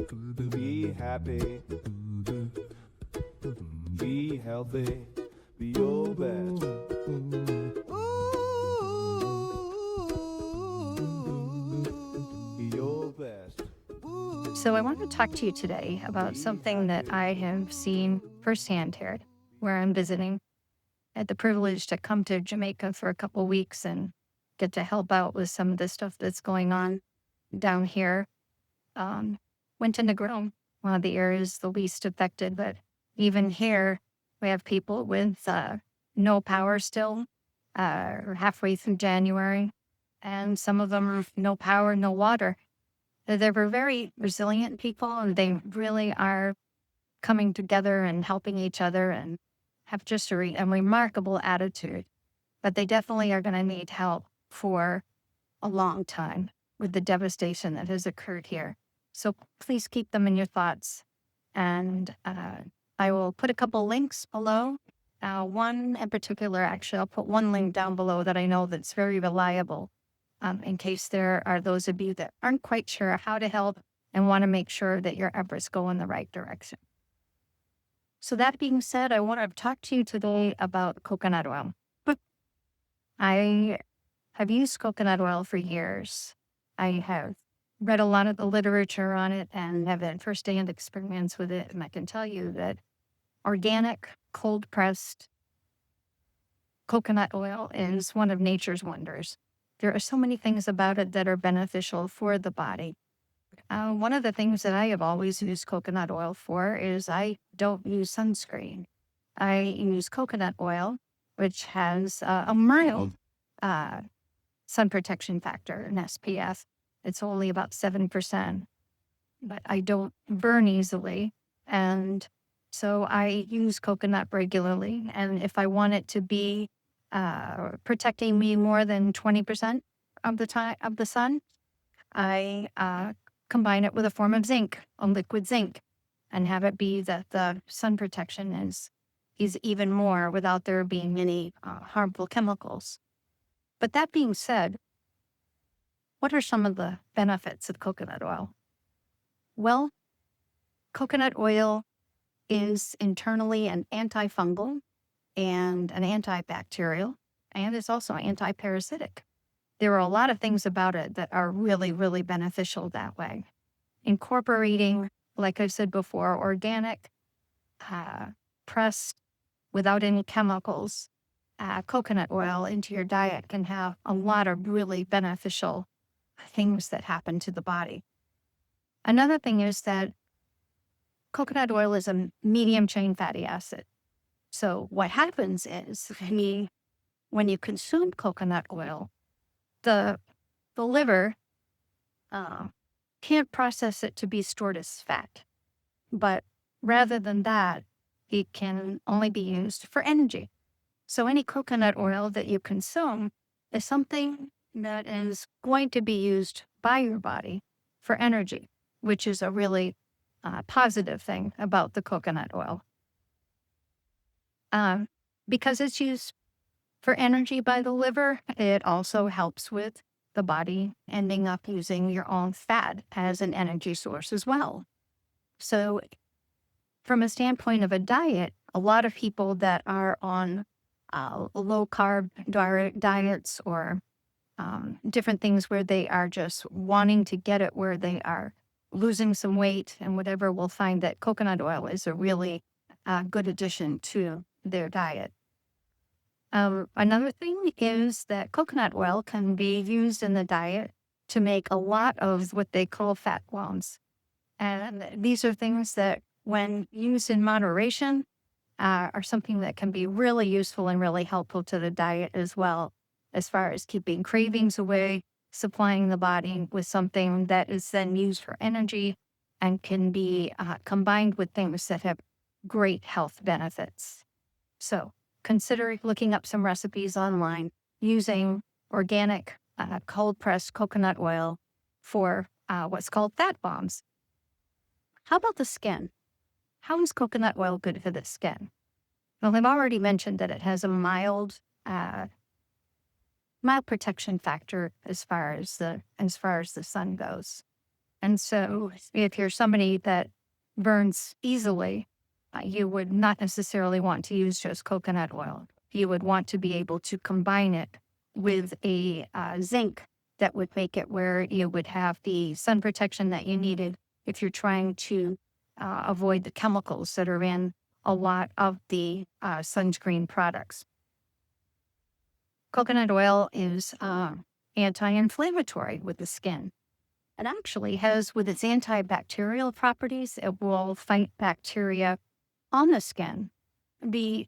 Be happy. Be healthy. Be your best. Be your best. So I want to talk to you today about something that I have seen firsthand here, where I'm visiting. I had the privilege to come to Jamaica for a couple weeks and get to help out with some of the stuff that's going on down here. Went to Negron, one of the areas the least affected, but even here we have people with no power still, halfway through January, and some of them are no power, no water. They were very resilient people, and they really are coming together and helping each other and have just a remarkable attitude. But they definitely are going to need help for a long time with the devastation that has occurred here. So please keep them in your thoughts. And I will put a couple links below. One in particular, actually, I'll put one link down below that I know that's very reliable, in case there are those of you that aren't quite sure how to help and want to make sure that your efforts go in the right direction. So that being said, I want to talk to you today about coconut oil. I have used coconut oil for years. I have read a lot of the literature on it and have had firsthand experience with it. And I can tell you that organic, cold-pressed coconut oil is one of nature's wonders. There are so many things about it that are beneficial for the body. One of the things that I have always used coconut oil for is I don't use sunscreen. I use coconut oil, which has a mild sun protection factor, an SPF. It's only about 7%, but I don't burn easily. And so I use coconut regularly. And if I want it to be protecting me more than 20% of the time of the sun, I combine it with a form of zinc, a liquid zinc, and have it be that the sun protection is even more without there being any harmful chemicals. But that being said, what are some of the benefits of coconut oil? Well, coconut oil is internally an antifungal and an antibacterial, and it's also antiparasitic. There are a lot of things about it that are really, really beneficial that way. Incorporating, like I said before, organic, pressed without any chemicals, coconut oil into your diet can have a lot of really beneficial things that happen to the body. Another thing is that coconut oil is a medium chain fatty acid. So what happens is when you consume coconut oil, the liver can't process it to be stored as fat. But rather than that, it can only be used for energy. So any coconut oil that you consume is something that is going to be used by your body for energy, which is a really positive thing about the coconut oil. Because it's used for energy by the liver, it also helps with the body ending up using your own fat as an energy source as well. So from a standpoint of a diet, a lot of people that are on low carb diets or different things where they are just wanting to get it where they are losing some weight and whatever, will find that coconut oil is a really good addition to their diet. Another thing is that coconut oil can be used in the diet to make a lot of what they call fat bombs. And these are things that, when used in moderation, are something that can be really useful and really helpful to the diet as well, as far as keeping cravings away, supplying the body with something that is then used for energy and can be combined with things that have great health benefits. So consider looking up some recipes online using organic cold-pressed coconut oil for what's called fat bombs. How about the skin? How is coconut oil good for the skin? Well, I've already mentioned that it has a mild protection factor as far as the sun goes. And so if you're somebody that burns easily, you would not necessarily want to use just coconut oil. You would want to be able to combine it with a zinc that would make it where you would have the sun protection that you needed if you're trying to avoid the chemicals that are in a lot of the sunscreen products. Coconut oil is anti-inflammatory with the skin. It actually has, with its antibacterial properties, it will fight bacteria on the skin. The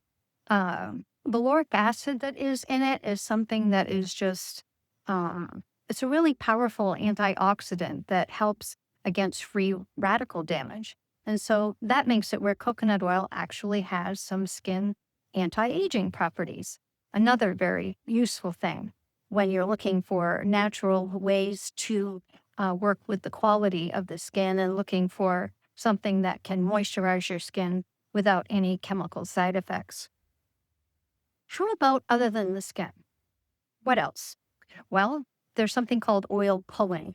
lauric acid that is in it is something that is just, it's a really powerful antioxidant that helps against free radical damage. And so that makes it where coconut oil actually has some skin anti-aging properties. Another very useful thing when you're looking for natural ways to work with the quality of the skin and looking for something that can moisturize your skin without any chemical side effects. How about other than the skin? What else? Well, there's something called oil pulling.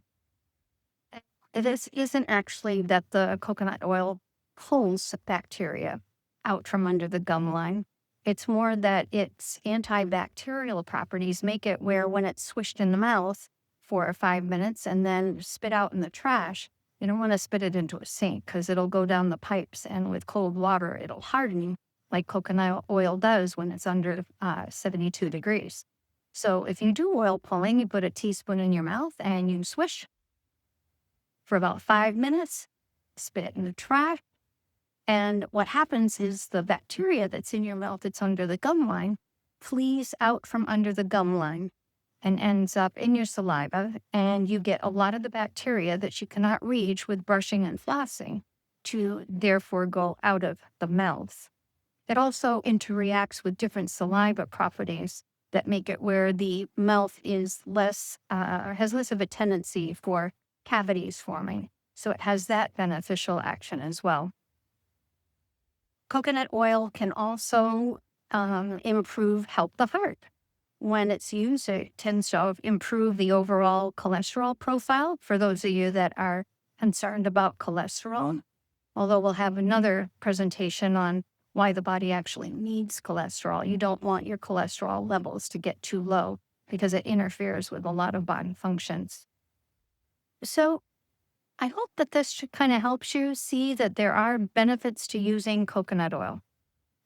This isn't actually that the coconut oil pulls bacteria out from under the gum line. It's more that its antibacterial properties make it where when it's swished in the mouth 4 or 5 minutes and then spit out in the trash, you don't want to spit it into a sink because it'll go down the pipes, and with cold water, it'll harden like coconut oil does when it's under 72 degrees. So if you do oil pulling, you put a teaspoon in your mouth and you swish for about 5 minutes, spit it in the trash. And what happens is the bacteria that's in your mouth that's under the gum line flees out from under the gum line and ends up in your saliva, and you get a lot of the bacteria that you cannot reach with brushing and flossing to therefore go out of the mouth. It also interreacts with different saliva properties that make it where the mouth is has less of a tendency for cavities forming. So it has that beneficial action as well. Coconut oil can also help the heart. When it's used, it tends to improve the overall cholesterol profile for those of you that are concerned about cholesterol. Although we'll have another presentation on why the body actually needs cholesterol. You don't want your cholesterol levels to get too low because it interferes with a lot of body functions. So I hope that this kind of helps you see that there are benefits to using coconut oil.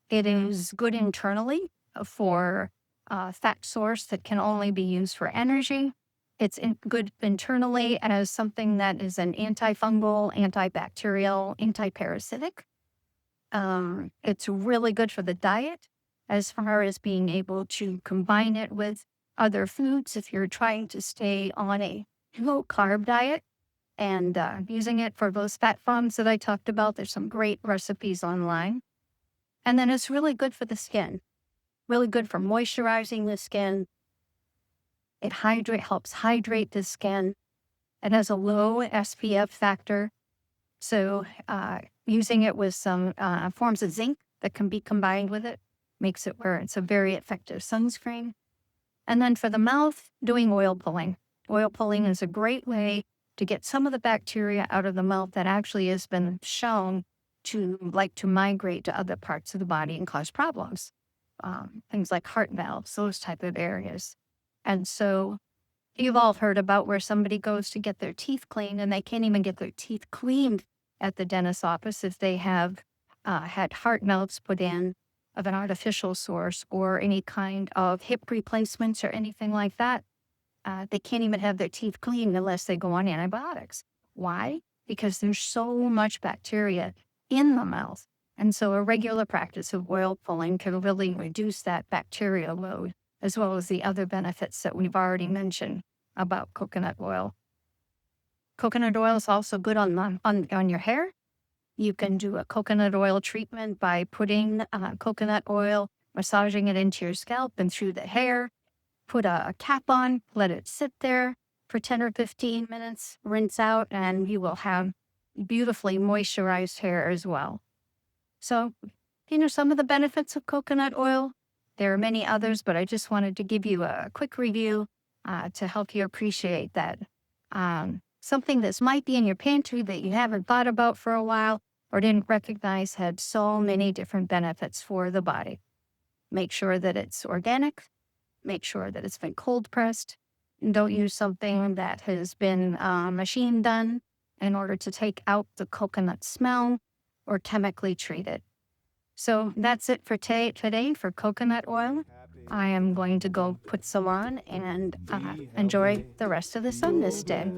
It is good internally for a fat source that can only be used for energy. It's good internally as something that is an antifungal, antibacterial, antiparasitic. It's really good for the diet as far as being able to combine it with other foods if you're trying to stay on a low-carb diet. And using it for those fat forms that I talked about, there's some great recipes online. And then it's really good for the skin, really good for moisturizing the skin. It helps hydrate the skin. It has a low SPF factor. So using it with some forms of zinc that can be combined with it makes it where it's a very effective sunscreen. And then for the mouth, doing oil pulling. Oil pulling is a great way to get some of the bacteria out of the mouth that actually has been shown to migrate to other parts of the body and cause problems. Things like heart valves, those type of areas. And so you've all heard about where somebody goes to get their teeth cleaned and they can't even get their teeth cleaned at the dentist's office if they have had heart valves put in of an artificial source or any kind of hip replacements or anything like that. They can't even have their teeth cleaned unless they go on antibiotics. Why? Because there's so much bacteria in the mouth. And so a regular practice of oil pulling can really reduce that bacterial load, as well as the other benefits that we've already mentioned about coconut oil. Coconut oil is also good on your hair. You can do a coconut oil treatment by putting coconut oil, massaging it into your scalp and through the hair. Put a cap on, let it sit there for 10 or 15 minutes, rinse out, and you will have beautifully moisturized hair as well. So, some of the benefits of coconut oil. There are many others, but I just wanted to give you a quick review to help you appreciate that something that might be in your pantry that you haven't thought about for a while or didn't recognize had so many different benefits for the body. Make sure that it's organic. Make sure that it's been cold pressed. And don't use something that has been machine done in order to take out the coconut smell or chemically treat it. So that's it for today for coconut oil. I am going to go put some on and enjoy the rest of the sun this day.